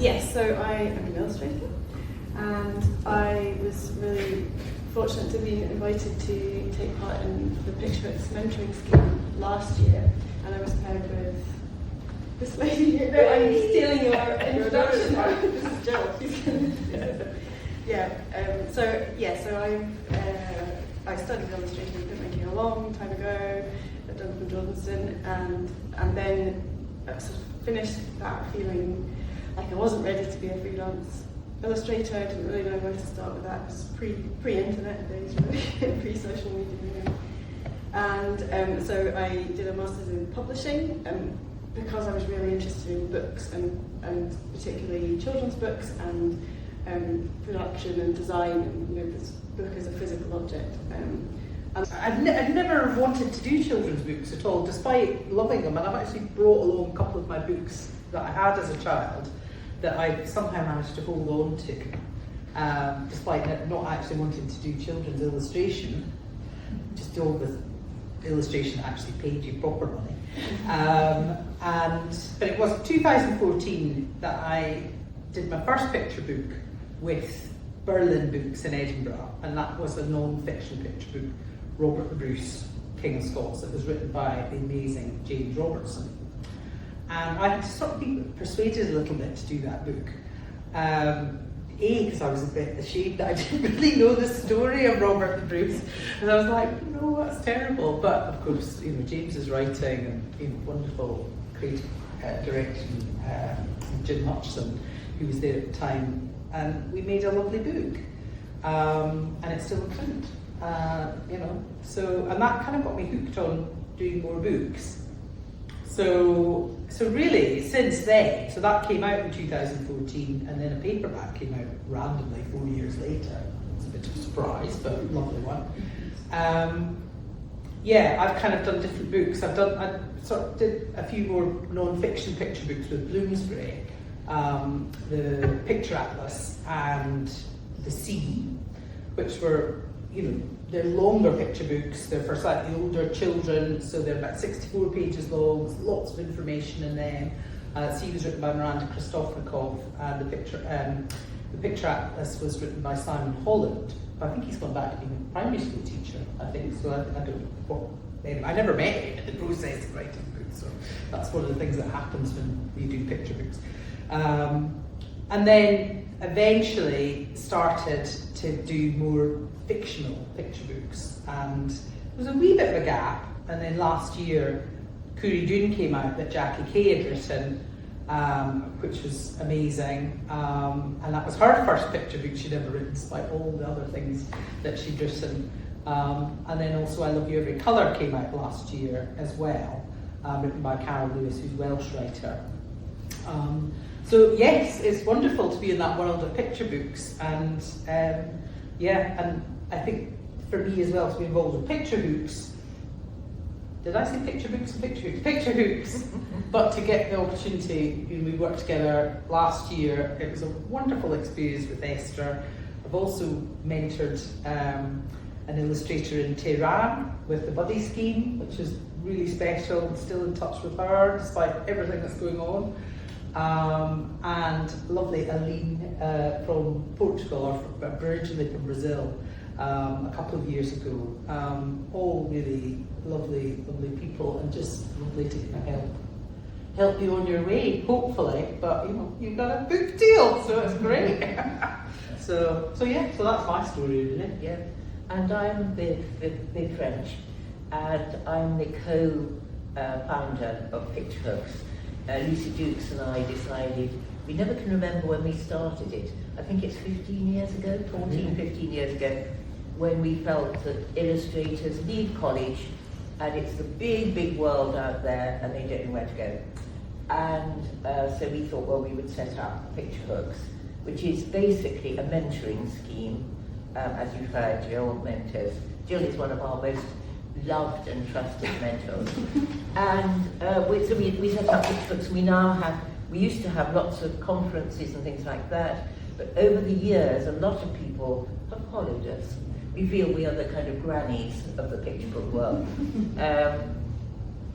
Yes, so I am an illustrator, and I was really fortunate to be invited to take part in the Picturebooks mentoring scheme last year, and I was paired with this lady here. No, I'm stealing your introduction. This is Jill. So I studied illustration and printmaking a long time ago at Duncan Johnson, and then sort of finished that feeling like I wasn't ready to be a freelance illustrator. I didn't really know where to start with that. It was pre-internet days, really, pre-social media. And so I did a master's in publishing because I was really interested in books and particularly children's books and production and design. And this book is a physical object. I've never wanted to do children's books at all, despite loving them, and I've actually brought along a couple of my books that I had as a child that I somehow managed to hold on to, despite not actually wanting to do children's illustration, just all the illustration that actually paid you proper money. But it was 2014 that I did my first picture book with Berlin Books in Edinburgh, and that was a non-fiction picture book, Robert the Bruce, King of Scots. It was written by the amazing James Robertson. And I had to sort of be persuaded a little bit to do that book. Because I was a bit ashamed that I didn't really know the story of Robert the Bruce. And I was like, no, that's terrible. But of course, James's writing and wonderful creative direction, Jim Hutchison, who was there at the time, and we made a lovely book. And it's still in print. And that kind of got me hooked on doing more books. So really, since then, so that came out in 2014, and then a paperback came out randomly 4 years later. It's a bit of a surprise, but a lovely one. I've kind of done different books. I sort of did a few more non-fiction picture books with Bloomsbury, the Picture Atlas and the Sea, which were, they're longer picture books. They're for slightly older children, so they're about 64 pages long. There's lots of information in them. Sea was written by Miranda Kristofnikov, and the Picture Atlas was written by Simon Holland. I think he's gone back to being a primary school teacher, I think, so I don't know what. Anyway, I never met him in the process of writing books, so that's one of the things that happens when you do picture books. And then eventually started to do more fictional picture books, and there was a wee bit of a gap, and then last year Coorie Doon came out that Jackie Kay had written, which was amazing, and that was her first picture book she'd ever written, despite all the other things that she'd written. And then also I Love You Every Colour came out last year as well, written by Carol Lewis, who's a Welsh writer. So yes, it's wonderful to be in that world of picture books, and and I think for me as well to be involved with picture hooks. Did I say picture books and picture hooks? Picture hooks. But to get the opportunity, we worked together last year. It was a wonderful experience with Esther. I've also mentored an illustrator in Tehran with the Buddy Scheme, which is really special. I'm still in touch with her despite everything that's going on. And lovely Aline from Portugal, or originally from Brazil, a couple of years ago. All really lovely people, and just lovely to help you on your way, hopefully. But you've got a book deal, so it's great. so that's my story, really. Yeah, and I'm Vivian French, and I'm the co-founder of Picturebooks. Lucy Dukes and I decided, we never can remember when we started it. I think it's 15 years ago, 15 years ago, when we felt that illustrators leave college and it's the big world out there and they don't know where to go. And so we thought, well, we would set up Picturebooks, which is basically a mentoring scheme, as you've heard, Jill mentors. Jill is one of our most loved and trusted mentors. And so we set up Picturebooks. We used to have lots of conferences and things like that, but over the years, a lot of people have followed us. We feel we are the kind of grannies of the picture book world.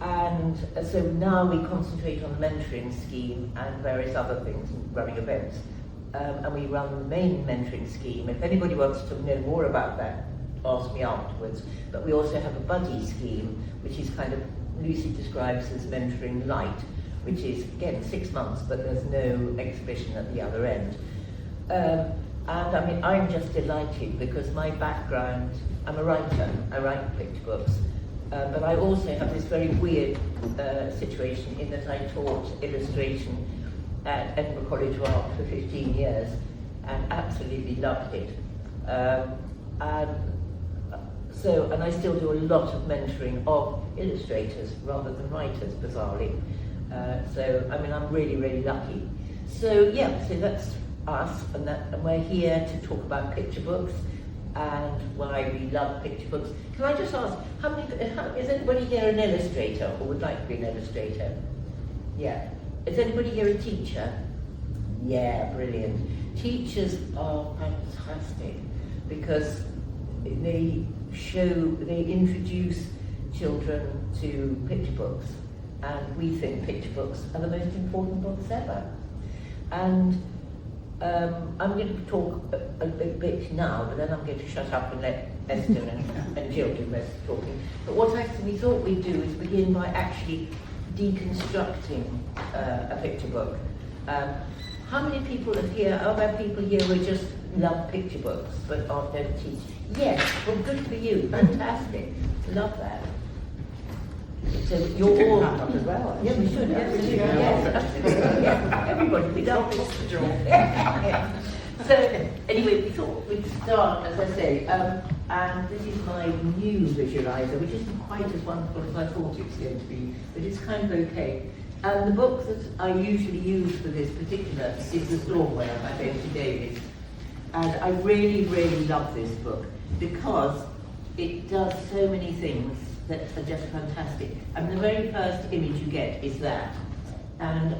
And so now we concentrate on the mentoring scheme and various other things, running events. And we run the main mentoring scheme. If anybody wants to know more about that, ask me afterwards. But we also have a buddy scheme, which is kind of, Lucy describes as mentoring light, which is, again, 6 months, but there's no exhibition at the other end. And I mean, I'm just delighted because my background, I'm a writer, I write picture books. But I also have this very weird situation in that I taught illustration at Edinburgh College of Art for 15 years and absolutely loved it. And I still do a lot of mentoring of illustrators rather than writers, bizarrely. So, I mean, I'm really, really lucky. So, yeah, so that's us, and we're here to talk about picture books and why we love picture books. Can I just ask, is anybody here an illustrator or would like to be an illustrator? Yeah. Is anybody here a teacher? Yeah, brilliant. Teachers are fantastic because they introduce children to picture books, and we think picture books are the most important books ever. And I'm going to talk a bit now, but then I'm going to shut up and let Esther and Jill do most of the talking. But what we thought we'd do is begin by actually deconstructing a picture book. How many people are here? Are there people here who just love picture books but aren't there to teach? Yes, well, good for you. Fantastic. Love that. So you're all up as well. Yeah, we should. Absolutely. Yes, absolutely. Yeah. Everybody, we love this. Yeah. So anyway, we thought we'd start, as I say, and this is my new visualizer, which isn't quite as wonderful as I thought it was going to be, but it's kind of okay. And the book that I usually use for this particular is The Stormware by Betty Davis. And I really, really love this book because it does so many things that are just fantastic. And the very first image you get is that. And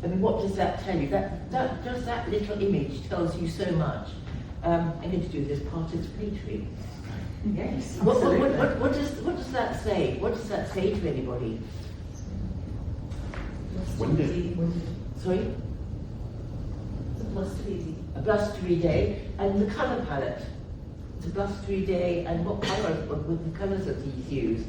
I mean, what does that tell you? Just that little image tells you so much. I'm going to do this participatory. Yes. What does that say? What does that say to anybody? Windy. Sorry? A blustery day. And the colour palette. It's a blustery day, and what colours, with the colours that he's used?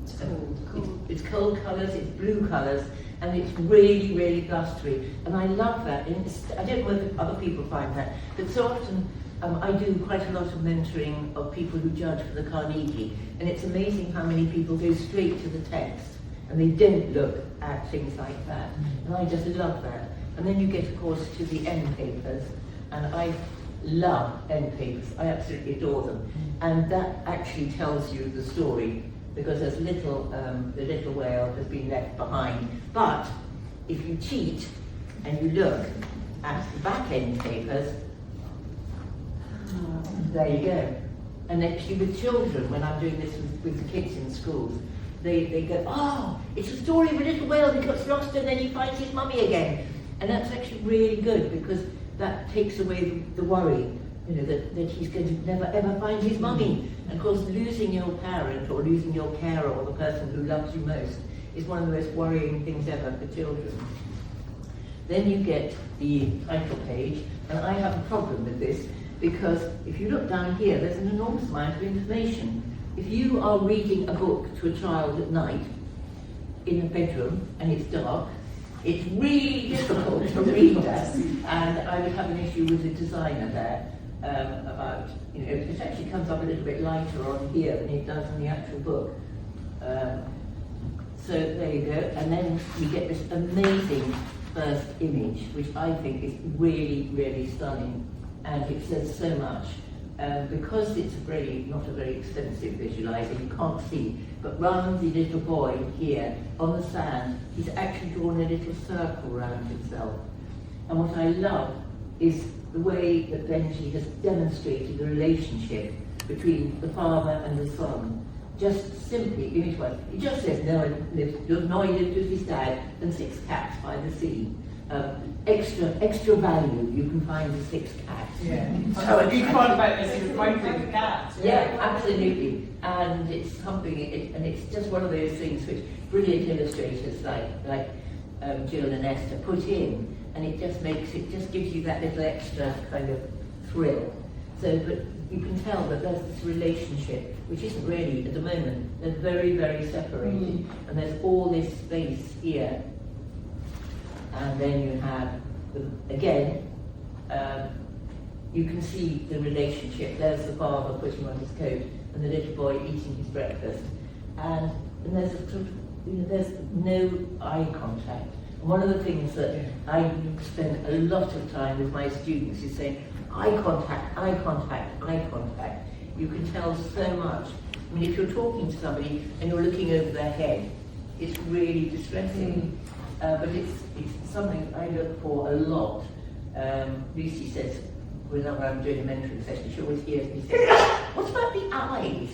It's cold. It's cold colours, it's blue colours, and it's really, really blustery. And I love that. And I don't know whether other people find that, but so often I do quite a lot of mentoring of people who judge for the Carnegie, and it's amazing how many people go straight to the text, and they don't look at things like that. And I just love that. And then you get, of course, to the end papers, and I love end papers. I absolutely adore them. And that actually tells you the story, because there's the little whale has been left behind. But if you cheat and you look at the back end papers, there you go. And actually with children, when I'm doing this with the kids in schools, they go, oh, it's a story of a little whale who gets lost and then he finds his mummy again. And that's actually really good because that takes away the worry, you know, that he's going to never ever find his mummy. And of course, losing your parent or losing your carer or the person who loves you most is one of the most worrying things ever for children. Then you get the title page, and I have a problem with this because if you look down here, there's an enormous amount of information. If you are reading a book to a child at night in a bedroom and it's dark, it's really difficult to read that, and I would have an issue with the designer there about, you know, it actually comes up a little bit lighter on here than it does in the actual book. So there you go, and then we get this amazing first image, which I think is really, really stunning, and it says so much. Because it's not a very expensive visualizer, you can't see, but round the little boy here on the sand, he's actually drawn a little circle around himself. And what I love is the way that Benji has demonstrated the relationship between the father and the son. Just simply, image-wise, it just says, no, he lived with his dad and 6 cats by the sea. extra value. You can find the 6 cats. Yeah. So a good part about this is finding the cats. Yeah, absolutely. And it's something, and it's just one of those things which brilliant illustrators like Jill and Esther put in, and it just gives you that little extra kind of thrill. So, but you can tell that there's this relationship, which isn't really, at the moment, they're very, very separated. And there's all this space here. And then you have, again, you can see the relationship. There's the father putting on his coat and the little boy eating his breakfast. And there's a sort of, there's no eye contact. And one of the things that I spend a lot of time with my students is saying, eye contact, eye contact, eye contact. You can tell so much. I mean, if you're talking to somebody and you're looking over their head, it's really distressing. But it's something I look for a lot. Lucy says, whenever I'm doing a mentoring session, she always hears me say, what about the eyes?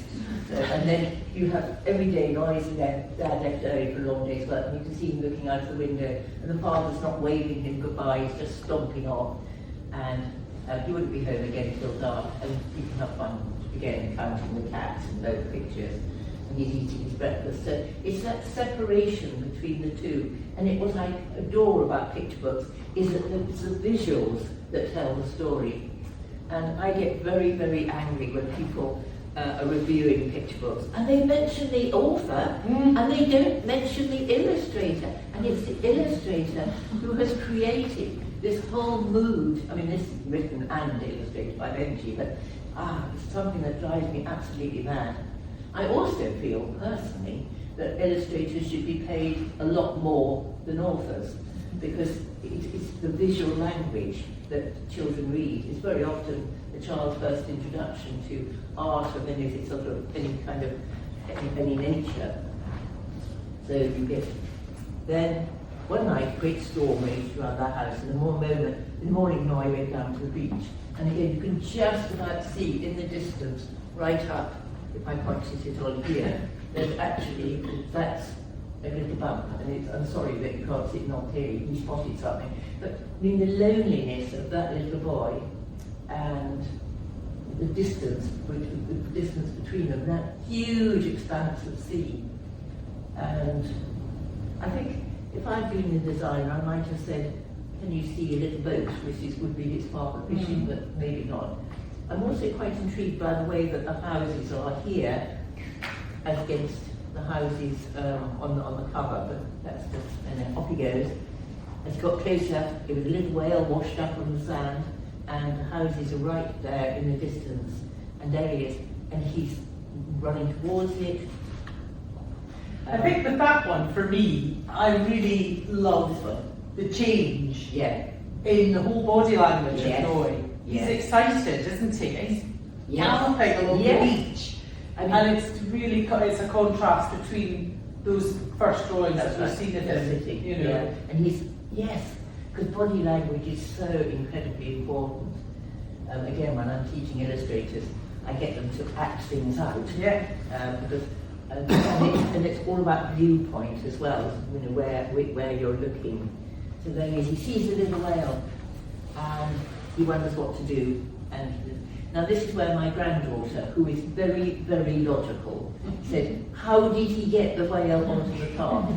So, and then you have everyday noise, and then Dad left early for a long day's work, and you can see him looking out the window, and the father's not waving him goodbye, he's just stomping off. And he wouldn't be home again until dark, and you can have fun again counting the cats and both pictures, and he's eating his breakfast. So it's that separation between the two. And what I adore about picture books is that it's the visuals that tell the story. And I get very, very angry when people are reviewing picture books and they mention the author and they don't mention the illustrator. And it's the illustrator who has created this whole mood. I mean, this is written and illustrated by mentee, but it's something that drives me absolutely mad. I also feel, personally, that illustrators should be paid a lot more than authors, because it's the visual language that children read. It's very often the child's first introduction to art, and then it's sort of any kind of any nature. So you get, then one night, a great storm raged around our house, and in the morning I went down to the beach, and again you can just about see in the distance, right up, if I pointed it on here, there's actually, that's a little bump, and I'm sorry that you can't see it not here, you spotted something. But I mean, the loneliness of that little boy and the distance between them, that huge expanse of sea. And I think if I'd been the designer, I might have said, can you see a little boat, which would be his father fishing, but maybe not. I'm also quite intrigued by the way that the houses are here as against the houses on the cover, but that's just, and then off he goes. As he got closer, it was a little whale washed up on the sand, and the houses are right there in the distance, and there he is, and he's running towards it. I think with that one, for me, I really love the change in the whole body language of Noy. He's excited, isn't he? He's galloping along the beach. I mean, and it's really, it's a contrast between those first drawings that we've seen of him, you know. Yeah. And he's, because body language is so incredibly important. Again, when I'm teaching illustrators, I get them to act things out. Because and it's all about viewpoint as well, you know, where you're looking. So then he sees the little whale, and he wonders what to do. And now this is where my granddaughter, who is very, very logical, said, how did he get the whale onto the car?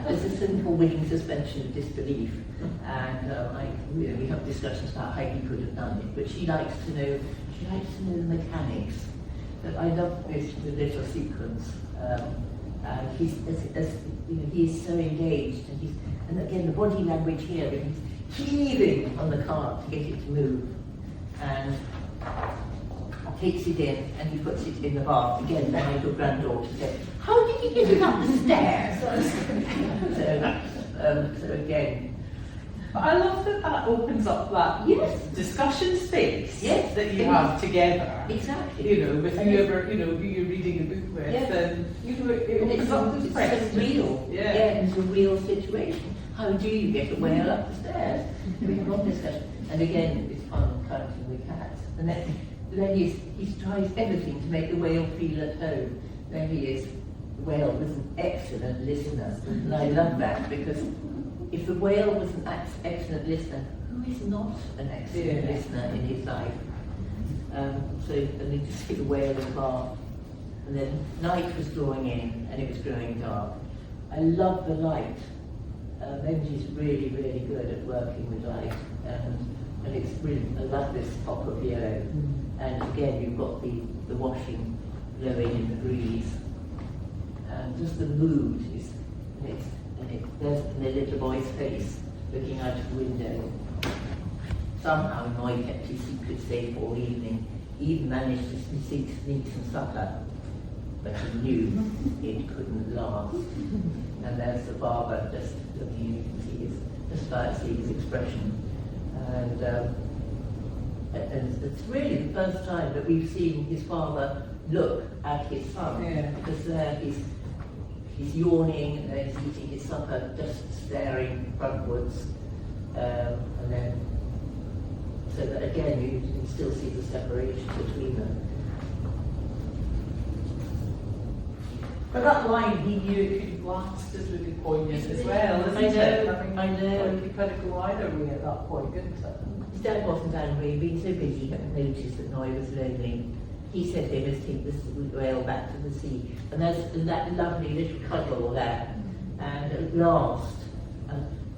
There's a simple willing suspension of disbelief. And we have discussions about how he could have done it, but she likes to know the mechanics. But I love this little sequence. And he's so engaged, and again the body language here, he's heaving on the cart to get it to move, and takes it in and he puts it in the bath. Again, my little granddaughter said, how did he get it up the stairs? So again. But I love that opens up that discussion space that you have together. Exactly. You know, with whoever, who you're reading the book with, and it opens up the space. It's real. It's a real situation. How do you get a whale up the stairs? We have one discussion. And again, it's fun counting the cats. And then he tries everything to make the whale feel at home. There he is. The whale was an excellent listener. And I love that because if the whale was an excellent listener, who is not an excellent listener in his life? And then just see the whale in the bar. And then night was drawing in and it was growing dark. I love the light. Mentee's really, really good at working with light. And it's really, I love this pop of yellow. And again, you've got the washing blowing in the breeze. And just the mood is, there's the little boy's face looking out of the window. Somehow Noy kept his secret safe all evening. He even managed to sneak some supper, but he knew it couldn't last. And there's the barber just looking, you can see just about see his expression. And it's really the first time that we've seen his father look at his son, because there he's yawning and he's eating his supper, just staring frontwards, and then so that again you can still see the separation between them. But that line, he knew it could last, is really poignant as well, isn't it? I know. Like, you kind of go either way at that point, couldn't it? His dad wasn't angry, he'd been so busy he hadn't noticed that Noy was lonely. He said they must take this whale back to the sea. And there's that lovely little cuddle there. And at last,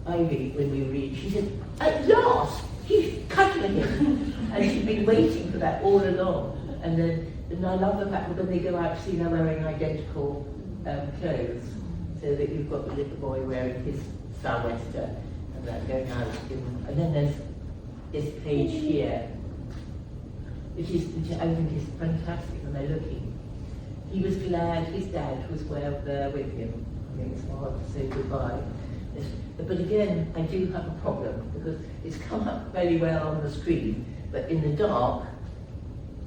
Ivy, when we read, she said, at last, he's cuddling him. And she'd been waiting for that all along. And I love the fact that when they go out to sea, they're wearing identical clothes. So that you've got the little boy wearing his sou'wester and that going out. And then there's this page here, which I think is fantastic when they're looking. He was glad his dad was well there with him. I think it's hard to say goodbye. But again, I do have a problem because it's come up very well on the screen, but in the dark,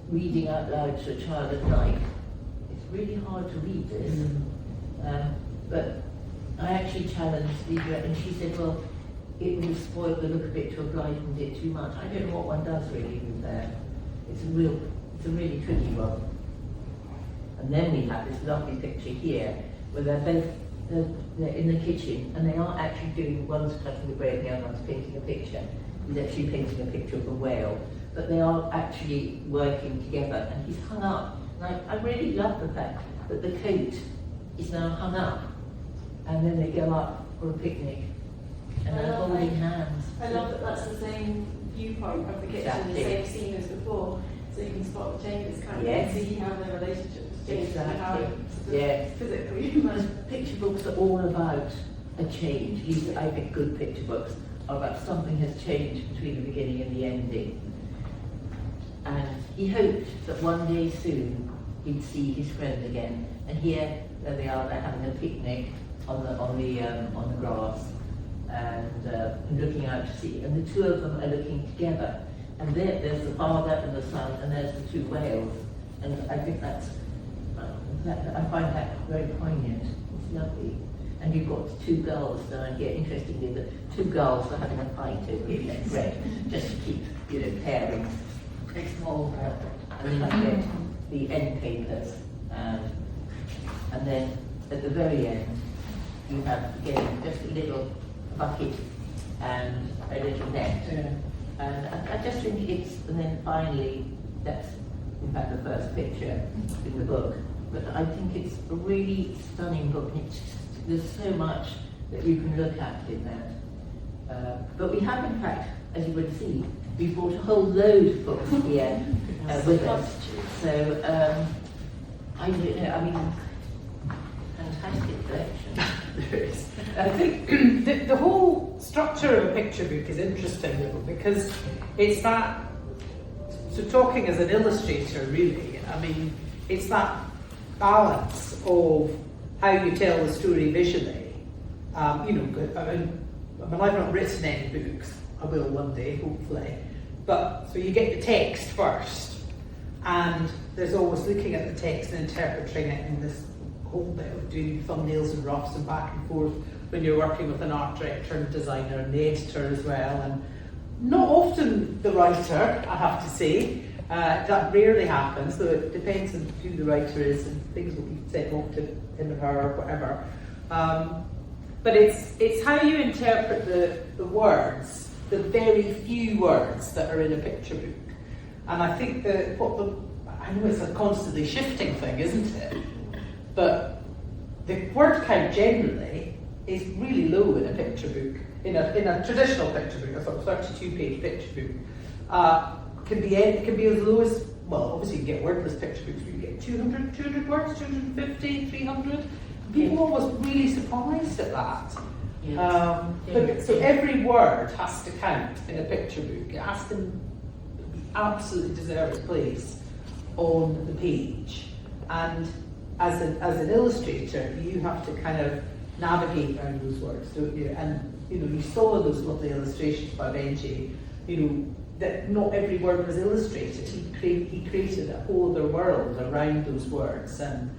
reading out loud to a child at night, it's really hard to read this. But I actually challenged Deidre, and she said, well, it would have spoiled the look of it to have brightened it too much. I don't know what one does really with that. It's a really tricky one. And then we have this lovely picture here, where they're in the kitchen, and they are actually doing, one's cutting the bread, the other one's painting a picture. He's actually painting a picture of a whale, but they are actually working together, and he's hung up. And I really love the fact that the coat is now hung up, and then they go up for a picnic, and they're holding hands. I love that that's the same viewpoint of the kitchen, Exactly. the same scene as before, so you can spot the changes, kind of, Yes. and see how their relationships change and how Exactly. it sort of Yes. physically. Because picture books are all about a change. At least I think good picture books are about something has changed between the beginning and the ending. And he hoped that one day soon he'd see his friend again. And here, there they are, they're having a picnic on the grass and looking out to sea. And the two of them are looking together. And there's the father and the son, and there's the two whales. And I think I find that very poignant. It's lovely. And you've got two girls down here. Interestingly, the two girls are having a fight over the bread, just to keep, pairing. Small. And then you get the end papers, and then at the very end, you have again just a little bucket and a little net. Yeah. And I just think and then finally, that's in fact the first picture in the book. But I think it's a really stunning book, and there's so much that you can look at in that. But we have, in fact, as you would see, we brought a whole load of books here with us. So, fantastic collection. I think the whole structure of a picture book is interesting though, because it's that, so talking as an illustrator really, it's that balance of how you tell the story visually. I've not written any books, I will one day, hopefully. But, so you get the text first, and there's always looking at the text and interpreting it in this whole bit of doing thumbnails and roughs and back and forth when you're working with an art director and designer and the editor as well. And not often the writer, I have to say. That rarely happens, though it depends on who the writer is and things will be sent off to him or her or whatever. but it's how you interpret the words, the very few words that are in a picture book. And I think that I know it's a constantly shifting thing, isn't it? But the word count generally is really low in a picture book. In a traditional picture book, a sort of 32-page picture book, can be as low as, well, obviously you can get wordless picture books where you get 200 words, 250, 300. People are always really surprised at that. So every word has to count in a picture book. It has to absolutely deserve its place on the page. And as an illustrator, you have to kind of navigate around those words, don't you? And you saw those lovely illustrations by Benji, that not every word was illustrated. He created a whole other world around those words, and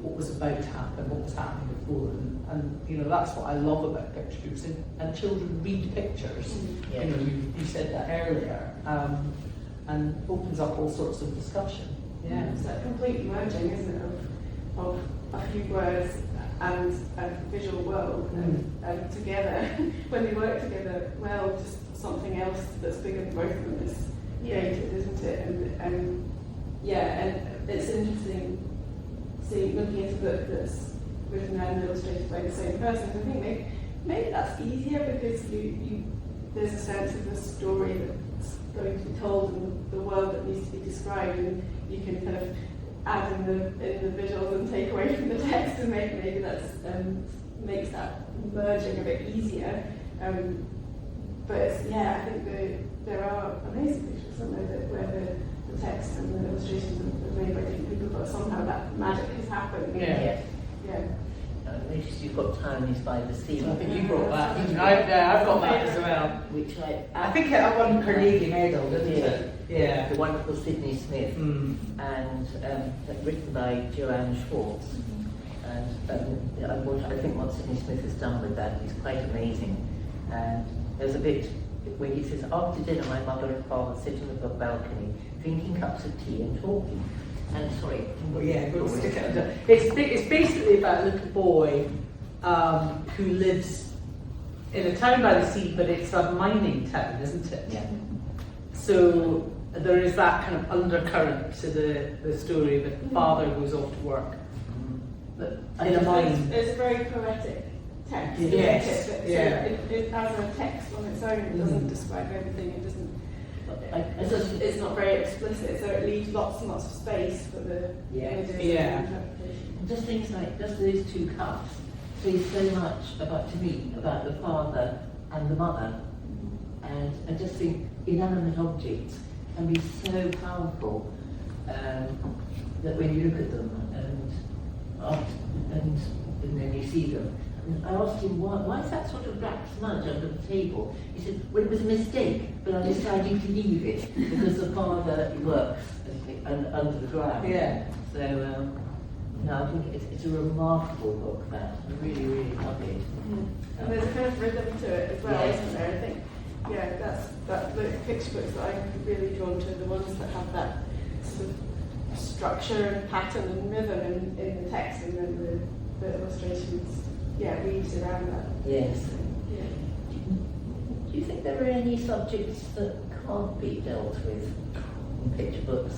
what was about to happen, what was happening before, and that's what I love about picture books. And children read pictures. Yeah. You said that earlier, and opens up all sorts of discussion. Yeah, it's that complete merging, isn't it, of a few words and a visual world, and together, when they work together well, just something else that's bigger than both of them is created, isn't it? And it's interesting looking at a book that's written and illustrated by the same person. I think maybe that's easier because there's a sense of the story that's going to be told and the world that needs to be described, and you can kind of add in the visuals and take away from the text, and maybe that's makes that merging a bit easier. But I think there are amazing pictures somewhere where the text and the illustrations are made by different people, but somehow that magic has happened. Yeah. Yeah. I noticed you've got Townies by the Sea. So I think you brought that. I've got that as well. Which I think it won Carnegie Medal, didn't it? Yeah. The wonderful Sydney Smith, and written by Joanne Schwartz. And I think what Sydney Smith has done with that is quite amazing. And there's a bit where he says, after dinner, my mother and father sit on the balcony, drinking cups of tea and talking. And sorry. It's basically about a little boy who lives in a town by the sea, but it's a mining town, isn't it? Yeah. So there is that kind of undercurrent to the story that the father goes off to work. But in a mine. It's a very poetic text. Yes. It has a text on its own. It doesn't describe everything. It doesn't. It's not very explicit, so it leaves lots and lots of space for the images and interpretation. Just things like just those two cups say so much about the father and the mother, and I just think inanimate objects can be so powerful that when you look at them and then you see them. And I asked him, why is that sort of black smudge under the table? He said, well, it was a mistake, but I decided to leave it because the father works under the ground. Yeah. So, I think it's a remarkable book, that. I really, really love it. And there's a kind of rhythm to it as well, isn't there? I think, that's the picture books that I'm really drawn to, the ones that have that sort of structure and pattern and rhythm in the text, and then the illustrations. Weaves around that. Yes. Yeah. Do you think there are any subjects that can't be dealt with in picture books?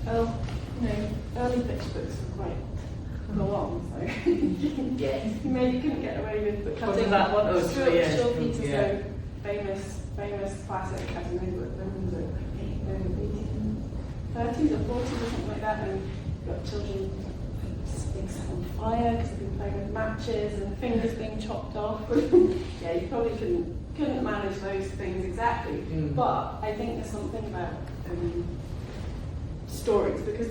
Well, early picture books were quite full on, so Yes. you maybe couldn't get away with the cutting. that one? Oh, Short Peter's so famous classic, I don't know what the 1830s or 40s or something like that, and you've got children being set on fire because they've been playing with matches and fingers being chopped off. You probably couldn't manage those things exactly. But I think there's something about stories, because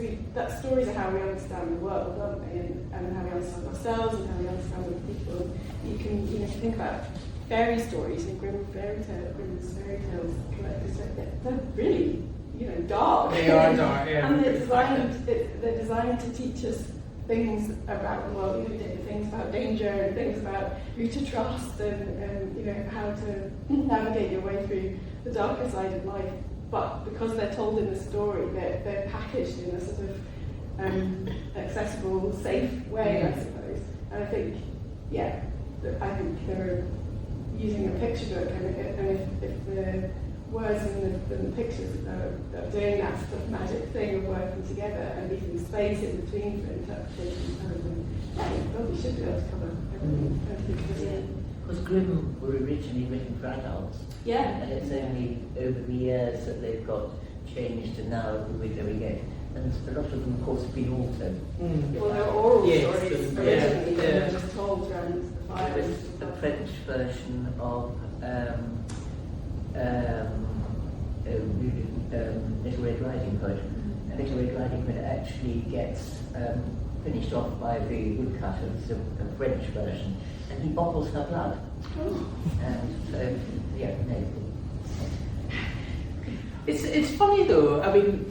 stories are how we understand the world, aren't they? And how we understand ourselves and how we understand other people. You can, if you think about fairy stories and Grimm's fairy tales collectors, they're really, dark. They are dark, yeah. And they're designed to teach us things about the world, things about danger and things about who to trust and how to navigate your way through the darker side of life. But because they're told in the story, they're packaged in a sort of accessible, safe way, I suppose. And I think, yeah, I think they're using a picture book, and if the words and the pictures are doing that sort of magic thing of working together and leaving space in between for interpretation, yeah, you probably should be able to cover everything. Because Grimm were originally written for adults. Yeah. And it's only over the years that they've got changed to now the way that we get. And a lot of them, of course, have been altered. Well, they're oral stories originally, yeah. they were just told around the fire. There was a French version of Little Red Riding Hood. Little Red Riding Hood actually gets finished off by the woodcutters, a French version, and he bottles her blood. Oh. And so, yeah, no. It's funny though. I mean,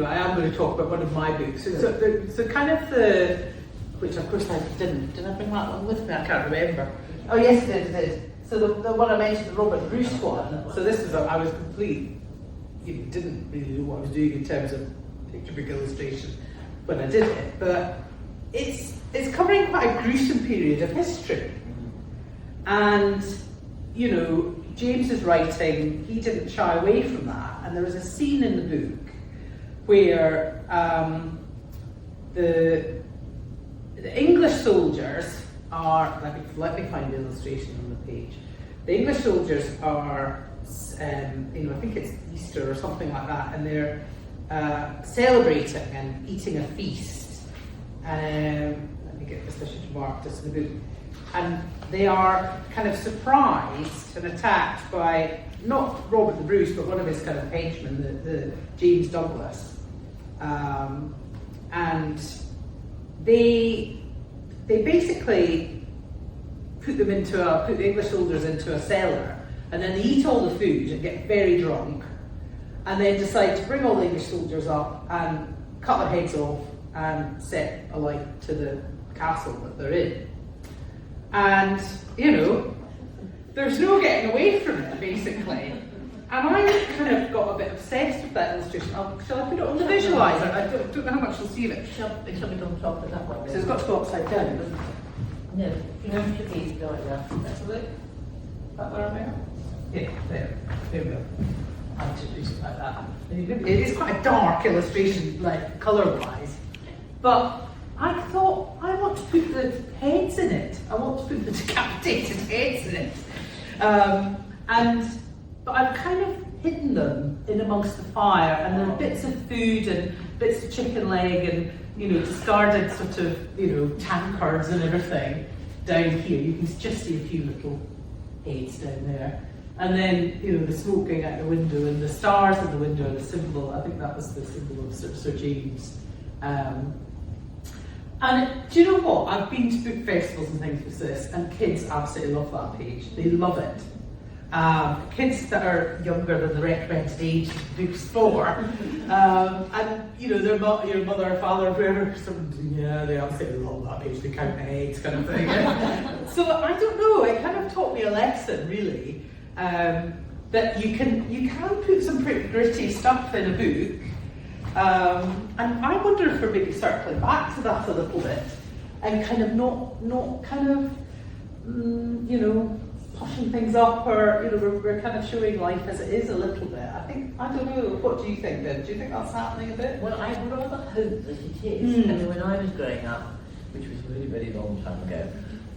I am going to talk about one of my books. So kind of which of course I didn't. Did I bring that one with me? I can't remember. Oh yes, it did. So the one I mentioned, the Robert Bruce one. So this was I was didn't really know what I was doing in terms of picture book illustration when I did it, but it's covering quite a gruesome period of history, and James's writing, he didn't shy away from that, and there was a scene in the book where the English soldiers are, let me find the illustration on the page. The English soldiers are, I think it's Easter or something like that, and they're celebrating and eating a feast. Let me get this, I should mark this in the book. And they are kind of surprised and attacked by, not Robert the Bruce, but one of his kind of henchmen, the James Douglas. And they basically put the English soldiers into a cellar, and then they eat all the food and get very drunk, and then decide to bring all the English soldiers up and cut their heads off and set alight to the castle that they're in. And, there's no getting away from it, basically. And I kind of got a bit obsessed with that illustration. Shall I put it on the visualizer? I don't know how much you'll see of it. Shove it on top of that one. So it's got to go upside down, doesn't it? No, you don't should be going up. That's a look. That where am I? Yeah, there we go. I have to do something like that. It is quite a dark illustration, like colour-wise. But I thought, I want to put the heads in it. I want to put the decapitated heads in it. But I've kind of hidden them in amongst the fire, and there are bits of food and bits of chicken leg and, discarded sort of, tankards and everything down here. You can just see a few little heads down there. And then, the smoke going out the window and the stars in the window and the symbol, I think that was the symbol of Sir James. And do you know what? I've been to book festivals and things with this, and kids absolutely love that page. They love it. Kids that are younger than the recommended age books for, and their your mother or father or whoever, they absolutely love that page. They count the heads, kind of thing. So I don't know. It kind of taught me a lesson, really, that you can put some pretty gritty stuff in a book. And I wonder if we're maybe circling back to that a little bit, and kind of not kind of, pushing things up, or we're kind of showing life as it is a little bit. I don't know. What do you think, then? Do you think that's happening a bit? Well, I rather hope that it is. I mean, when I was growing up, which was a really, very long time ago,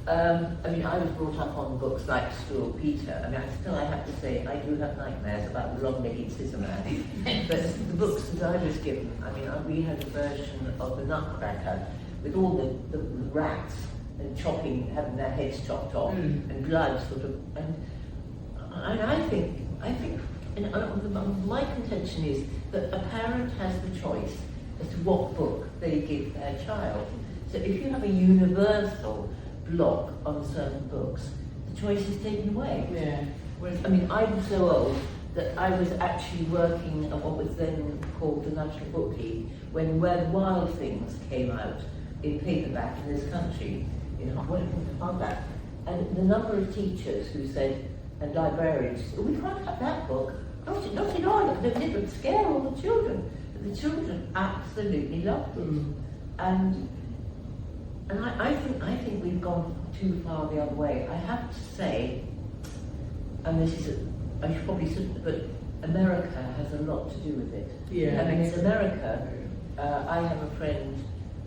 I was brought up on books like Stuart Peter. I have to say, I do have nightmares about the long-legged scissor man. But the books that I was given, we had a version of the Nutcracker with all the rats and having their heads chopped off, and blood sort of. And I think, my contention is that a parent has the choice as to what book they give their child. So if you have a universal block on certain books, the choice is taken away. Yeah. Whereas, I'm so old that I was actually working at what was then called the National Book League, when Where the Wild Things came out in paperback in this country, hardback. And the number of teachers who said, and librarians, we can't have that book. Not in Ireland, it would scare all the children. But the children absolutely loved it. And And I think we've gone too far the other way. I have to say, and this is, I should probably say, but America has a lot to do with it. Yeah. I mean, in America, I have a friend,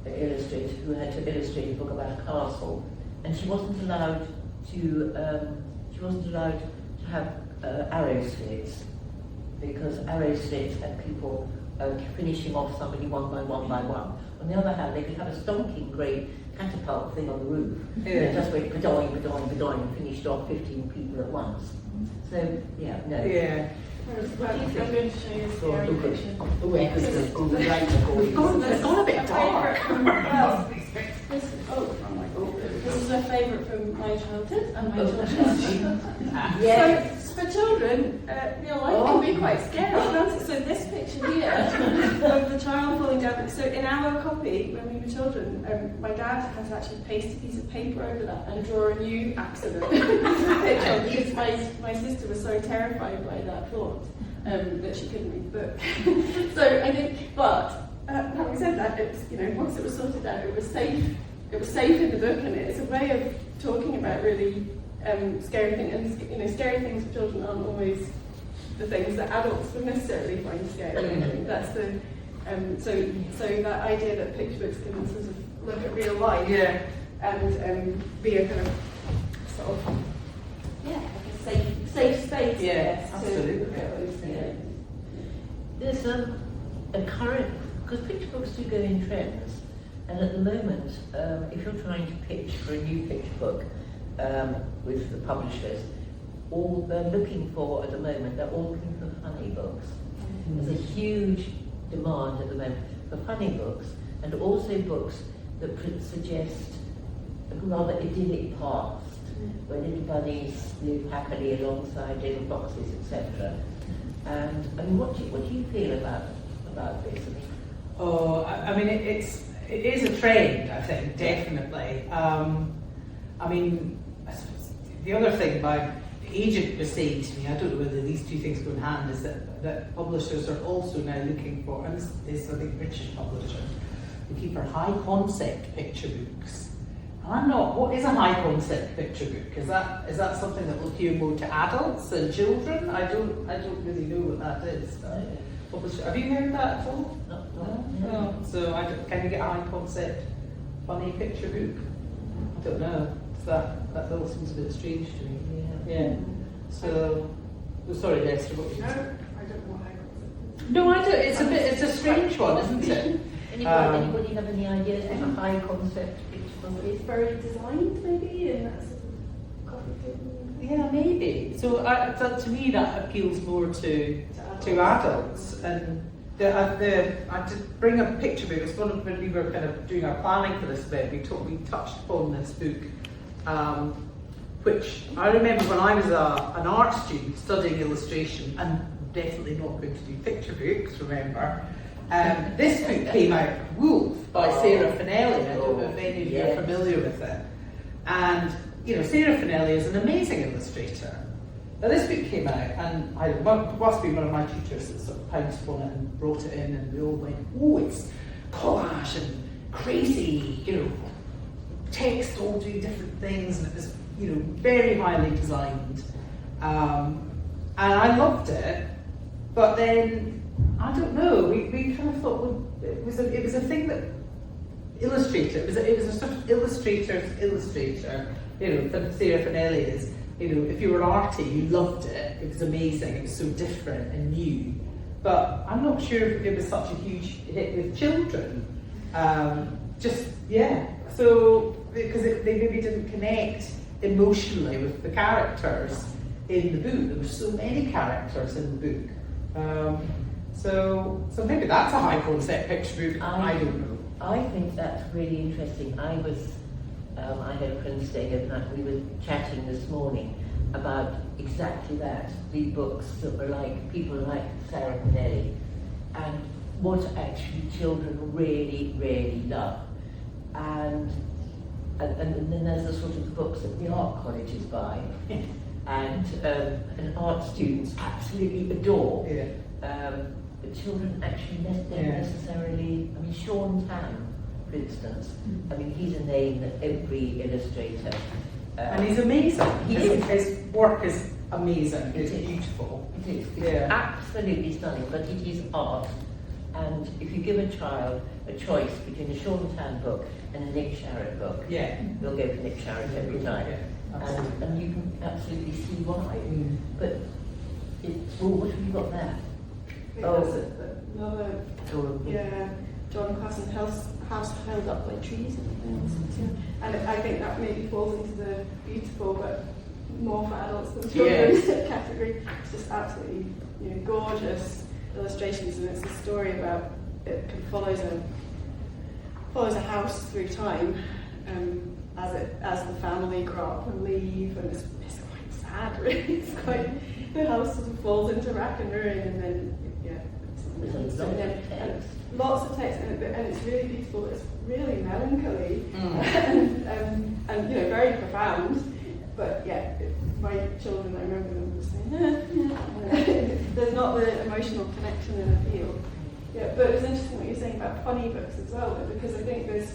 an illustrator, who had to illustrate a book about a castle, and she wasn't allowed to have arrow slits, because arrow slits had people finishing off somebody one by one by one. On the other hand, they could have a stonking great catapult thing on the roof. Yeah. Just went bedoing, and finished off 15 people at once. So, yeah, no. Yeah. I'm going to show you a scary picture. We've gone a bit dark. This is a favourite from my childhood and my childhood. Yes. So, for children, real life can be quite scary, can't it? So this picture here of the child falling down. So in our copy, when we were children, my dad had to actually paste a piece of paper over that and draw a new accident picture, because my sister was so terrified by that thought that she couldn't read the book. So I think, but having said that, it's, once it was sorted out, it was safe. It was safe in the book, and it's a way of talking about really scary things. And scary things for children aren't always the things that adults would necessarily find scary. I think that's the so that idea that picture books can sort of look at real life, and be a kind of sort of like a safe space. Yeah, absolutely. Yeah. There's a current, because picture books do go in trends. And at the moment, if you're trying to pitch for a new picture book with the publishers, all they're looking for at the moment, they're all looking for funny books. There's a huge demand at the moment for funny books, and also books that suggest a rather idyllic past, where little bunnies live happily alongside little foxes, etc. And I mean, what do you feel about this? I mean, it is a trend, I think, definitely. I mean, I suppose the other thing my agent was saying to me, I don't know whether these two things go in hand, is that publishers are also now looking for, and this is, I think, British publishers, looking for high concept picture books. And I'm not, what is a high concept picture book? Is that something that will appeal more to adults than children? I don't really know what that is. Have you heard that at all? No. So can you get a high concept funny picture book? I don't know. That all seems a bit strange to me. Yeah. So, sorry, Esther, what were you saying? I don't know what high concept. No, I don't. It's a strange one, isn't it? Anybody have any ideas what a high concept picture book is? It's very designed, maybe, and that's sort of complicated. Yeah, maybe. So to me, that appeals more to adults. And I did bring a picture book. It's one of when we were kind of doing our planning for this event. We touched upon this book, which I remember when I was an art student studying illustration, and definitely not going to do picture books. Remember, this book came out, Wolf by Sarah Finelli. I don't know if any of you are familiar with it. And Sarah Finelli is an amazing illustrator. Now this book came out, and it must be one of my tutors that sort of pounced upon it and brought it in, and we all went, oh, it's collage and crazy, text all doing different things, and it was, very highly designed. And I loved it, but then, I don't know, we kind of thought, well, it was a thing that illustrator, it was a sort of illustrator's illustrator, Sarah Finelli is. If you were arty, you loved it. It was amazing. It was so different and new. But I'm not sure if it was such a huge hit with children. So because they maybe didn't connect emotionally with the characters in the book. There were so many characters in the book. So maybe that's a high concept picture book. I don't know. I think that's really interesting. I had a friend staying overnight. We were chatting this morning about exactly that. The books that were like people like Sarah Finelli, and what actually children really, really love. And then there's the sort of books that the art colleges buy, and art students absolutely adore. But children actually don't necessarily. I mean, Sean Tan, for instance, I mean, he's a name that every illustrator. And he's amazing. His work is amazing. It's It is. beautiful. It is. It's Yeah. absolutely stunning, but it is art. And if you give a child a choice between a Sean Tan book and a Nick Sharratt book, Yeah. they'll go for Nick Sharratt every time. Yeah, absolutely. And you can absolutely see why. Mm. But, what have you got there? I think Oh. that's another, yeah, John Classen, house held up by trees and things. Yeah. And I think that maybe falls into the beautiful but more for adults than children category. It's just absolutely, gorgeous illustrations, and it's a story about it kind of follows a house through time, as the family grow up and leave, and it's quite sad really. It's quite, the house sort of falls into rack and ruin, and then There's a lot of text. Lots of text, and it's really beautiful. It's really melancholy and very profound. But yeah, my children, I remember them just saying, there's not the emotional connection in a field. Yeah, but it's interesting what you're saying about funny books as well, because I think there's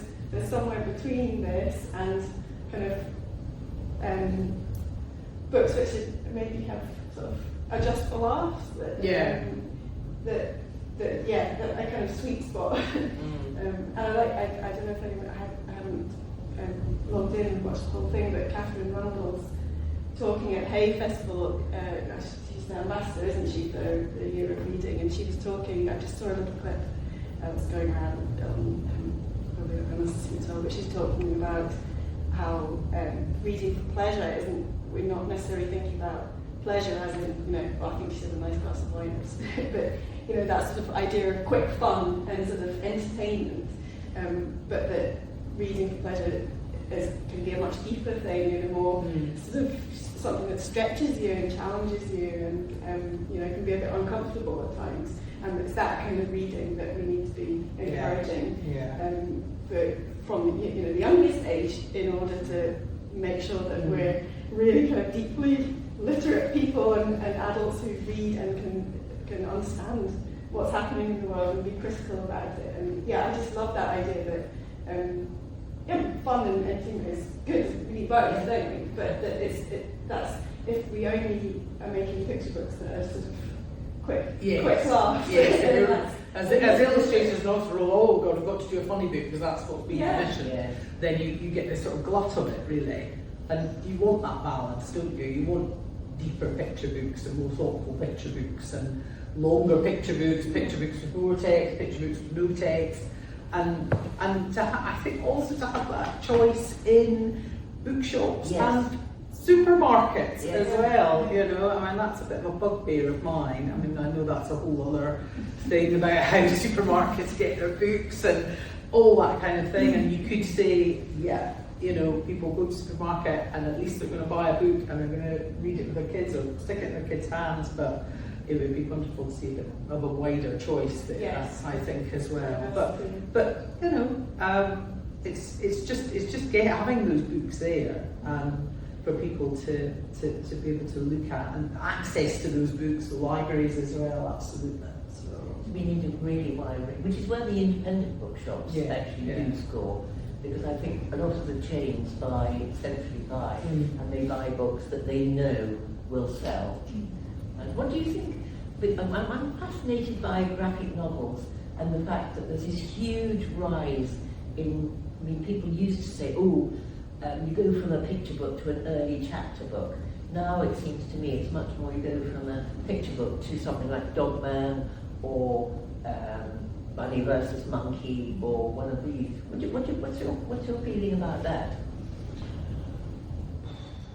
somewhere between this and kind of books which maybe have sort of are just for laughs. That a kind of sweet spot. And I don't know if anyone, I haven't logged in and watched the whole thing, but Catherine Rundle's talking at Hay Festival. She's the ambassador, isn't she, for the Year of Reading? And she was talking, I just saw a little clip that was going around, probably I must have seen told, but she's talking about how reading for pleasure we're not necessarily thinking about pleasure as in, I think she said a nice glass of wine, but that sort of idea of quick fun and sort of entertainment, but that reading for pleasure can be a much deeper thing, a more sort of something that stretches you and challenges you, and can be a bit uncomfortable at times. And it's that kind of reading that we need to be encouraging, but from the youngest age, in order to make sure that we're really kind of deeply literate people and adults who read and can understand what's happening in the world and be critical about it. And I just love that idea that fun and entertainment is good. We need both, don't we? But that's if we only are making picture books that are sort of quick laughs. Yes. As illustrators, not for oh God, I've got to do a funny book because that's what's being commissioned. Yeah. Then you get this sort of glut of it, really. And you want that balance, don't you? You want deeper picture books and more thoughtful picture books and longer picture books with more text, picture books with no text, and I think also to have that choice in bookshops and supermarkets as well. I mean, that's a bit of a bugbear of mine. I mean, I know that's a whole other thing about how supermarkets get their books and all that kind of thing. And you could say, people go to the supermarket and at least they're going to buy a book and they're going to read it with their kids or stick it in their kids' hands, but it would be wonderful to see a bit of a wider choice there, I think, as well. But it's just having those books there for people to be able to look at, and access to those books, the libraries as well, absolutely. So we need a really wide range, which is where the independent bookshops actually do score. Because I think a lot of the chains centrally buy, and they buy books that they know will sell. And what do you think? But I'm fascinated by graphic novels and the fact that there's this huge rise in. I mean, people used to say, you go from a picture book to an early chapter book. Now it seems to me it's much more you go from a picture book to something like Dogman or Bunny versus Monkey or one of these. What's your feeling about that?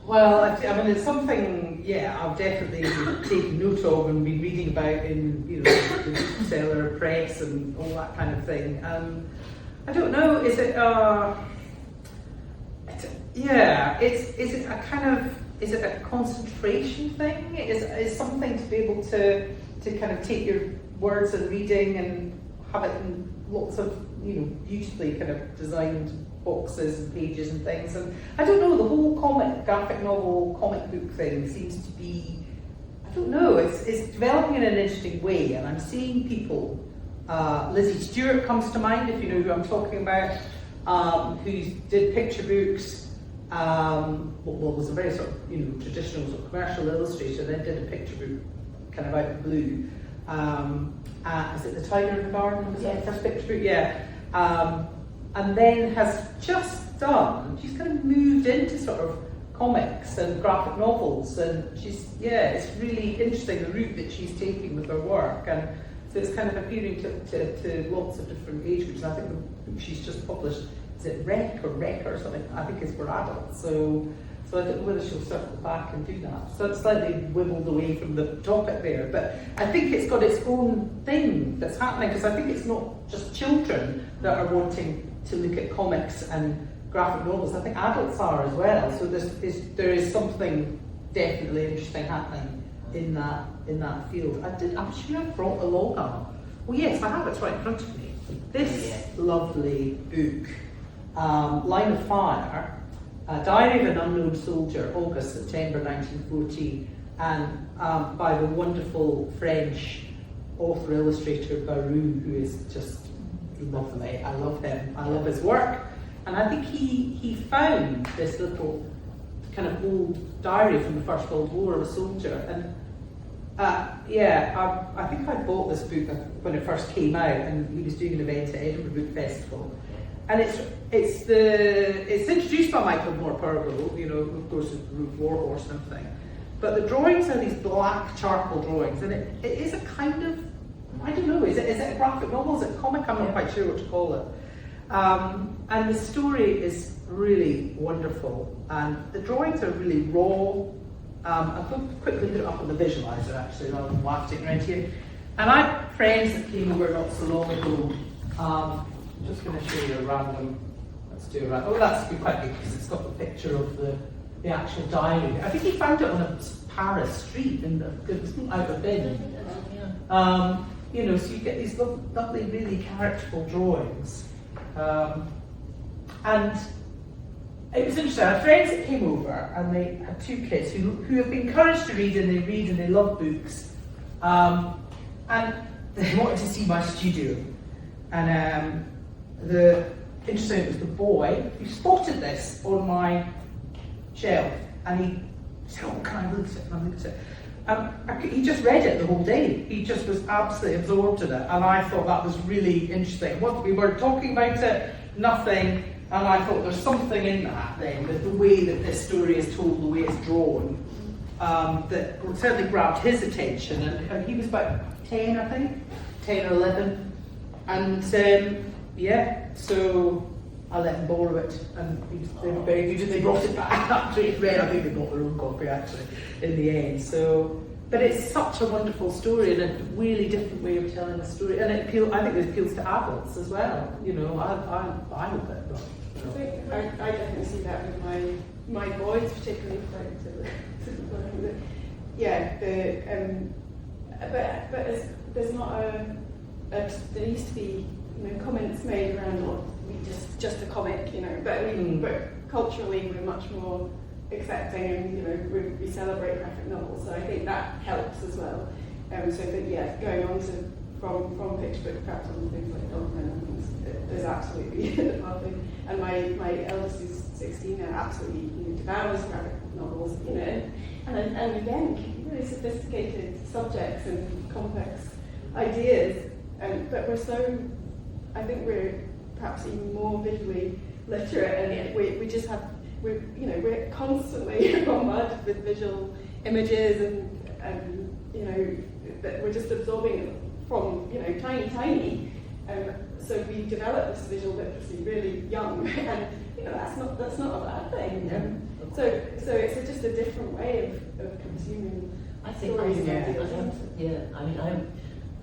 Well, I mean, it's something, I've definitely taken note of and been reading about in, the seller press and all that kind of thing. I don't know, is it a concentration thing? Is something to be able to kind of take your words and reading and have it in lots of, beautifully kind of designed boxes and pages and things. And I don't know, the whole graphic novel, comic book thing seems to be, I don't know, it's developing in an interesting way, and I'm seeing people Lizzie Stewart comes to mind, if you know who I'm talking about, who did picture books. Was a very sort of traditional sort of commercial illustrator, then did a picture book kind of out of the blue. Is it The Tiger in the Garden? Was that the first picture book? Yeah. And then has just done, she's kind of moved into sort of comics and graphic novels, and it's really interesting the route that she's taking with her work, and so it's kind of appealing to lots of different age groups. And I think the book she's just published, is it Rec or something, I think is for adults, so I don't know whether she'll circle back and do that. So it's slightly wibbled away from the topic there, but I think it's got its own thing that's happening, because I think it's not just children that are wanting to look at comics and graphic novels. I think adults are as well. So there is something definitely interesting happening in that field. I'm sure I brought the logo. Oh yes, I have. It's right in front of me. This lovely book, Line of Fire, Diary of an Unknown Soldier, August, September 1914, and by the wonderful French author illustrator Barou, who is just lovely. I love him. I love his work. And I think he found this little kind of old diary from the First World War of a soldier. And I think I bought this book when it first came out, and he was doing an event at Edinburgh Book Festival. And it's introduced by Michael Morpurgo, of course, Warhorse and everything. But the drawings are these black charcoal drawings, and it is a kind of, I don't know, is it a graphic novel? Is it a comic? I'm not quite sure what to call it. And the story is really wonderful, and the drawings are really raw. I'll quickly put it up on the visualizer actually, rather than wafting around here. And I have friends that came over not so long ago. I'm just going to show you a random. Let's do a random. Oh, that's quite good because it's got the picture of the actual diary. I think he found it on a Paris street and it was out of bin. So you get these lovely, really characterful drawings. And it was interesting. I had friends that came over, and they had two kids who have been encouraged to read and they love books. And they wanted to see my studio. And interesting, it was the boy who spotted this on my shelf, and he said, "Oh, can I look at it? Can I look at it?" He just read it the whole day. He just was absolutely absorbed in it, and I thought that was really interesting. We weren't talking about it, nothing, and I thought there's something in that then, with the way that this story is told, the way it's drawn, that certainly grabbed his attention. And he was about 10, I think, 10 or 11, and so I let them borrow it, and they were very good, and they brought it back after he'd read. I think they got their own copy actually in the end. So, but it's such a wonderful story, and a really different way of telling a story, and I think it appeals to adults as well. I hope it. I definitely see that with my boys, particularly. But there's not there used to be comments made around just a comic, but culturally we're much more accepting, and we celebrate graphic novels, so I think that helps as well. Going on to from picture book perhaps on things like Dogman and things, there's absolutely nothing. And my eldest is 16 and absolutely devours graphic novels, and again really sophisticated subjects and complex ideas, but I think we're perhaps even more visually literate, and we just have we're constantly bombarded with visual images, and we're just absorbing it from tiny. So we develop this visual literacy really young, and that's not a bad thing. Yeah. So it's just a different way of consuming. I think stories. I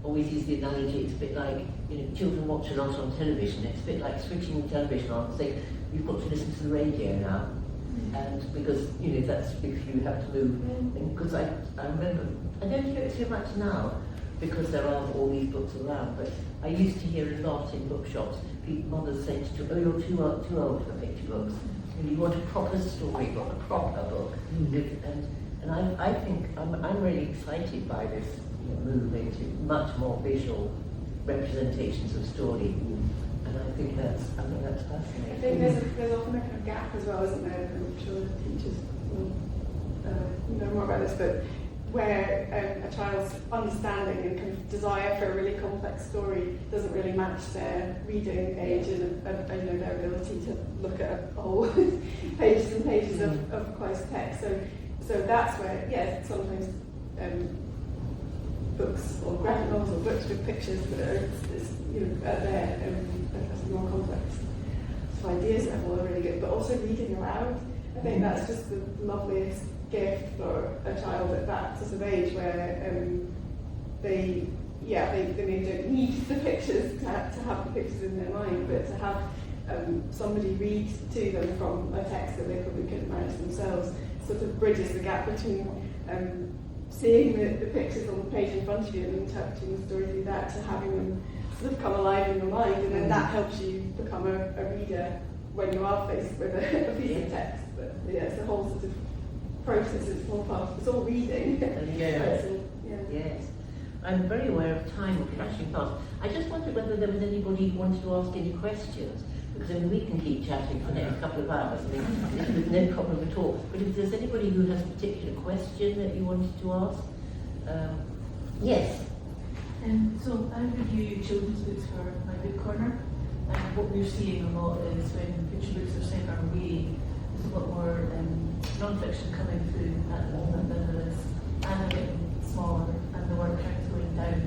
always use the analogy. It's a bit like children watch a lot on television. It's a bit like switching the television on and saying you've got to listen to the radio now, and because that's because you have to move. And because I remember, I don't hear it too much now because there are all these books around, but I used to hear a lot in bookshops, mothers saying to children, "Oh, you're too old for picture books. You want a proper storybook, a proper book." And I think I'm really excited by this move into much more visual representations of story. And I think that's fascinating. I think there's often a kind of gap as well, isn't there? I'm sure the teachers will know more about this, but where a child's understanding and kind of desire for a really complex story doesn't really match their reading age and their ability to look at a whole pages and pages of close text. So that's where, sometimes books or graphic novels or books with pictures that are at their more complex ideas level are really good, but also reading aloud. I think that's just the loveliest gift for a child at that sort of age, where they maybe don't need the pictures to have the pictures in their mind, but to have somebody read to them from a text that they probably couldn't manage themselves sort of bridges the gap between seeing the pictures on the page in front of you and interpreting the story through that, to having them sort of come alive in your mind, and then that helps you become a reader when you are faced with a piece of text. But it's a whole sort of process. It's all reading. Yes. I'm very aware of time flashing past. I just wondered whether there was anybody who wanted to ask any questions, because we can keep chatting for the next couple of hours. There's no problem at all. But if there's anybody who has a particular question that you wanted to ask, yes. So I review children's books for my book corner, and what we're seeing a lot is when picture books are sent our way, there's a lot more non-fiction coming through at the moment than there is, and they're getting smaller and the word count's going down.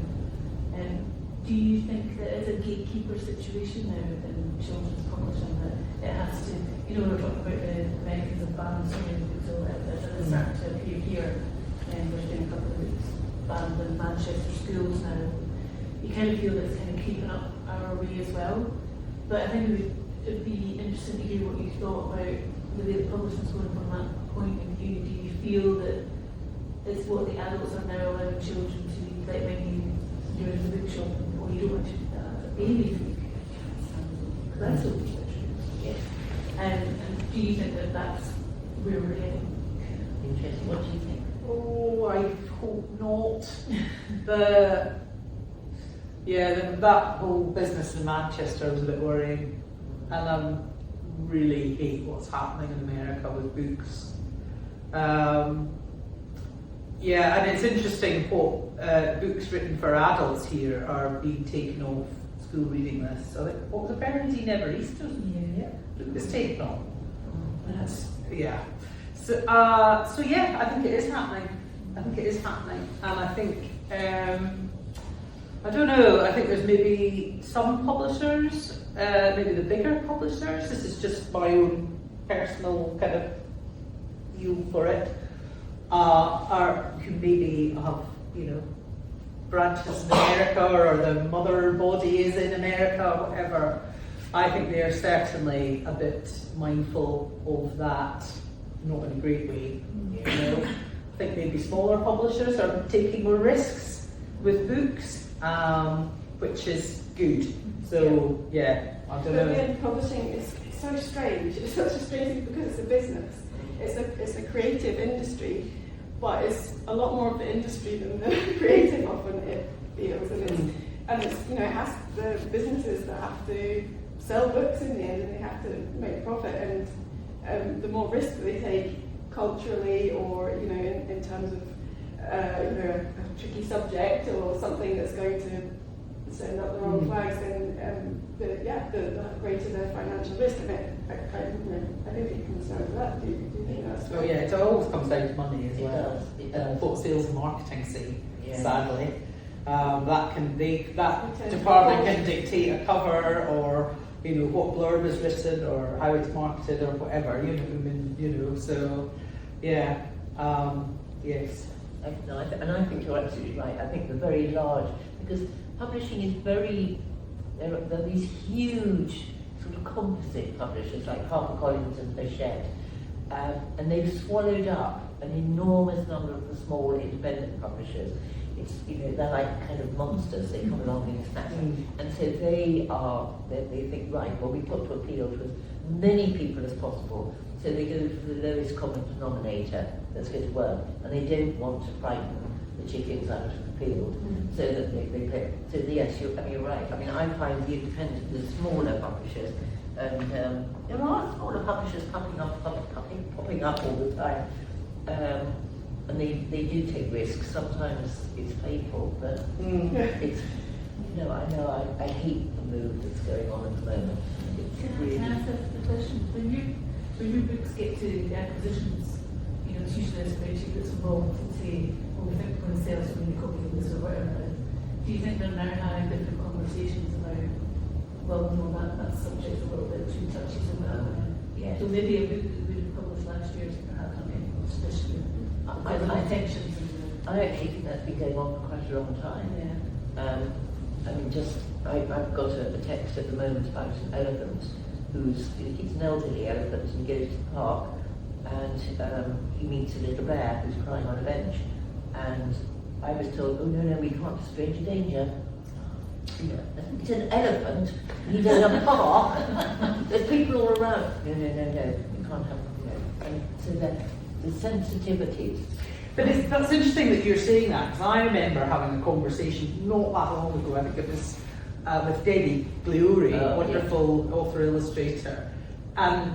Do you think that it's a gatekeeper situation now in children's publishing, that it has to, we were talking about the Americans have banned so many books, so it's starting to appear here, and we're doing a couple of books banned in Manchester schools now. You kind of feel that it's kind of creeping up our way as well. But I think it would be interesting to hear what you thought about the way the publishing's going from that point of view. Do you feel that it's what the adults are now allowing children to read, like when you're in the bookshop and you don't want to do that as a baby? That's what Yes. And do you think that that's where we're heading? Interesting. What do you think? Oh, I hope not. But that whole business in Manchester was a bit worrying, and I really hate what's happening in America with books. And it's interesting what books written for adults here are being taken off school reading lists. So what was it, Bernadine Evaristo? It was taken off. So I think it is happening. And I think I don't know. I think there's maybe some publishers, maybe the bigger publishers. This is just my own personal kind of view for it. Who maybe have branches in America, or the mother body is in America, or whatever. I think they are certainly a bit mindful of that, not in a great way. I think maybe smaller publishers are taking more risks with books, which is good. So I don't know. But publishing is so strange. It's such a strange thing because it's a business. It's a creative industry, but it's a lot more of the industry than the creative often it feels. And it has the businesses that have to sell books in the end, and they have to make profit. And the more risk they take culturally, or in terms of a tricky subject or something that's going to send up the wrong flags, then the greater their financial risk. I don't think you concerned with that. Do you think that's? Oh yeah, it always comes down to money as well. It does. What sales and marketing see, sadly. Okay. That department can dictate a cover, or what blurb is written, or how it's marketed, or whatever. So yes. No, and I think you're absolutely right. I think the very large, because publishing is there are these huge sort of composite publishers like HarperCollins and Hachette, and they've swallowed up an enormous number of the small independent publishers. It's they're like kind of monsters. They come along in snatches, and so they think, right, well, we've got to appeal to as many people as possible. So they go for the lowest common denominator that's going to work, and they don't want to frighten the chickens out of the field, so that they pay. So yes, you're right. I mean, I find the independent, the smaller publishers, and there are smaller publishers popping up all the time, and they do take risks. Sometimes it's painful, but it's. I hate the move that's going on at the moment. It's really. Can I ask the question? When your books get to the acquisitions, it's usually a spreadsheet that's involved to say, well, we think we're going to sell so many copies of this or whatever. Do you think they're now having different conversations about, well, no, that subject's a little bit too touchy, so whatever? Yeah. So maybe a book that we would have published last year to perhaps not get published this year. Intentions. I actually think that's been going on for quite a long time. Yeah. I've got a text at the moment about an elephant he's an elderly elephant, and he goes to the park and he meets a little bear who's crying on a bench, and I was told, oh no, we can't, stranger danger. It's an elephant, he's in a park, there's people all around. No, we can't have, and so the sensitivities. But that's interesting that you're saying that, because I remember having a conversation not that long ago, I think it was with Debbie Gliori, wonderful author illustrator, and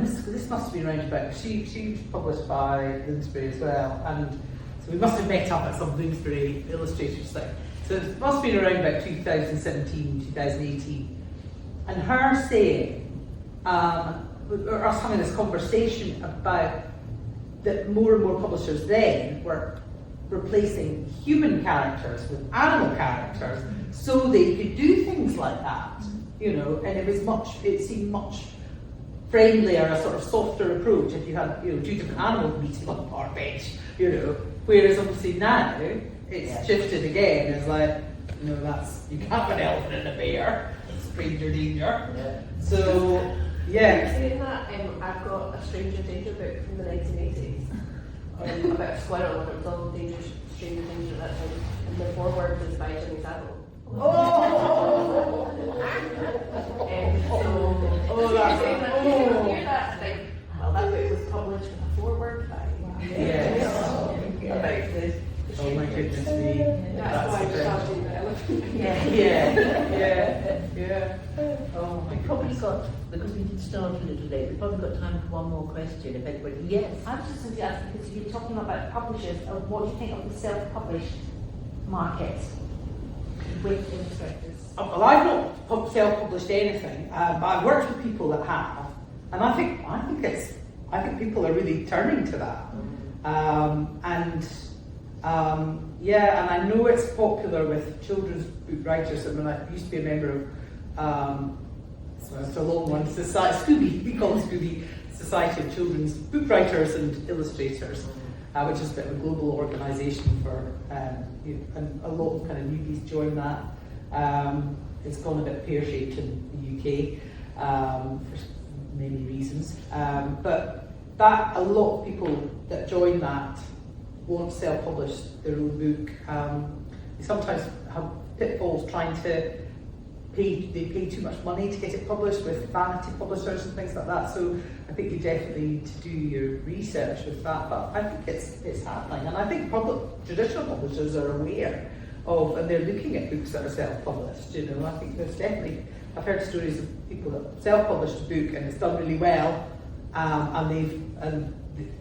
this must have been around about, she was published by Bloomsbury as well, and so we must have met up at some Bloomsbury illustrators thing. So it must have been around about 2017, 2018, and her saying, or us having this conversation about that more and more publishers then were replacing human characters with animal characters so they could do things like that, and it seemed much friendlier, a sort of softer approach if you had, two different animals meeting on a park bench, whereas obviously now it's shifted again, it's like, you can't have an elephant and a bear, it's stranger danger. Yeah. So, yeah. Saying that, I've got a stranger danger book from the 1980s about a squirrel, and it was all stranger danger at that time, and the foreword was by Jimmy Savile. Oh, That's hear that, like, well, that book was published with a foreword by. Yes. About this. Oh my goodness me. That's why we're charging the elephant. Yeah. Oh my We've probably goodness. got, because we did start a little late, we've probably got time for one more question, if anybody, yes. I was just going to ask, because you're talking about publishers, what do you think of the self-published market with illustrators? Well, I've not self-published anything, but I've worked with people that have, and I think people are really turning to that. And I know it's popular with children's book writers. I mean, I used to be a member of, it's a long one, Scooby, we call it Scooby, Society of Children's Book Writers and Illustrators, which is a bit of a global organisation for, and a lot of kind of newbies join that. It's gone a bit pear-shaped in the UK for many reasons, but that a lot of people that join that won't self-publish their own book. They sometimes have pitfalls trying to they pay too much money to get it published with vanity publishers and things like that. So I think you definitely need to do your research with that. But I think it's happening, and I think traditional publishers are aware of, and they're looking at books that are self-published. I think there's definitely, I've heard stories of people that self-published a book and it's done really well, and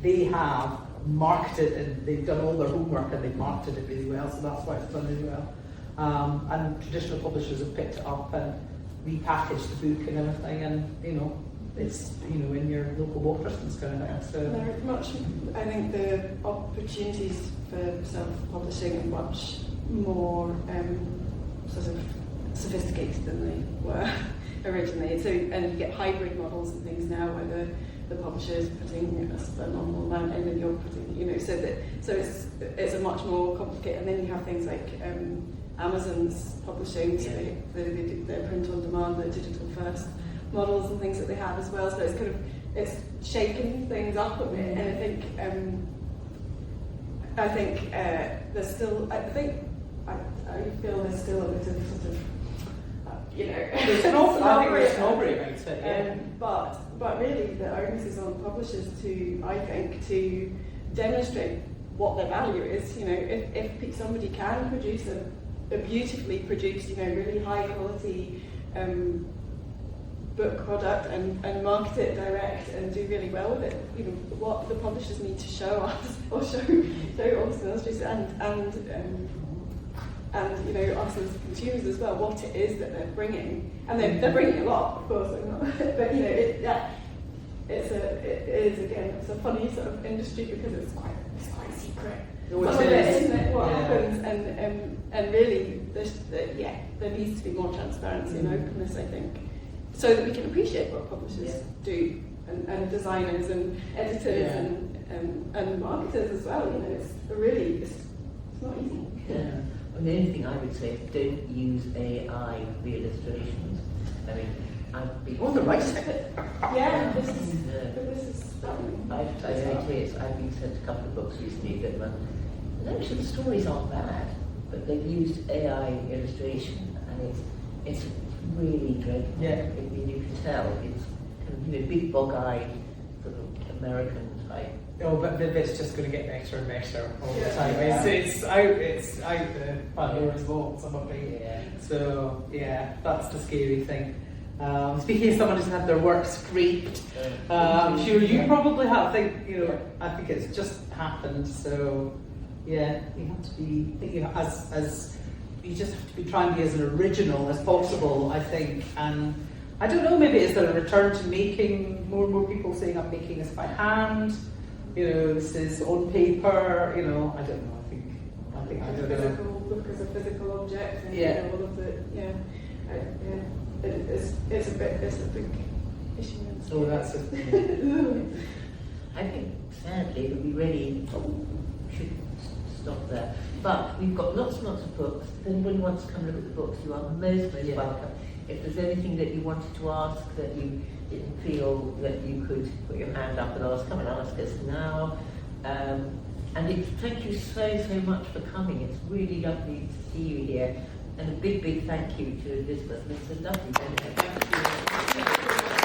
they have marketed and they've done all their homework and they've marketed it really well, so that's why it's done really well. And traditional publishers have picked it up and repackaged the book and everything, and it's in your local Waterston's kind of thing. So I think the opportunities for self-publishing are much more sort of sophisticated than they were originally. So, and you get hybrid models and things now where the publisher is putting a normal amount in and you're putting, so it's a much more complicated. And then you have things like Amazon's publishing, so they do their print on demand, the digital first models and things that they have as well. So it's shaking things up a bit, and I think there's still, I feel there's still a bit of sort of, there's snobbery about it, yeah. But really the onus is on publishers to demonstrate what their value is. You know, if somebody can produce a beautifully produced, you know, really high quality book product and market it direct and do really well with it, you know, what the publishers need to show us or show August Illustrated and you know, us as consumers as well, what it is that they're bringing, and they're bringing a lot, of course, but you know, it is again, it's a funny sort of industry because it's quite secret. Some of it, isn't it? What happens, and really, there needs to be more transparency and openness, I think, so that we can appreciate what publishers do, and designers and editors and marketers as well. You know, it's not easy. Yeah. And the only thing I would say is don't use AI for the illustrations. I mean, I've been... Oh, the writing. Yeah, this is stunning. I've been sent a couple of books recently that were... Actually, the stories aren't bad, but they've used AI illustration, and it's really dreadful. Yeah. You can tell it's kind of, you know, big bog-eyed, sort of American type. Oh, but it's just going to get better and better all the time. Yeah. It's out the Pandora's box, I'm afraid. Yeah. So yeah, that's the scary thing. Speaking of someone who's had their work scraped, I'm sure you probably have. I think it's just happened. So yeah, you have to be thinking as you just have to try and be as original as possible, I think. And I don't know, maybe is there a return to making, more and more people saying I'm making this by hand? You know, this is on paper. You know, I don't know. I think I don't know. Physical book as a physical object, and Yeah. you know, all of the it's a big issue. So that's it. I think, sadly, that we really should stop there. But we've got lots and lots of books. If anybody wants to come look at the books, you are most welcome. If there's anything that you wanted to ask that you didn't feel that you could put your hand up and ask, come and ask us now. Thank you so much for coming. It's really lovely to see you here. And a big thank you to Elizabeth. It's a lovely day. Thank you.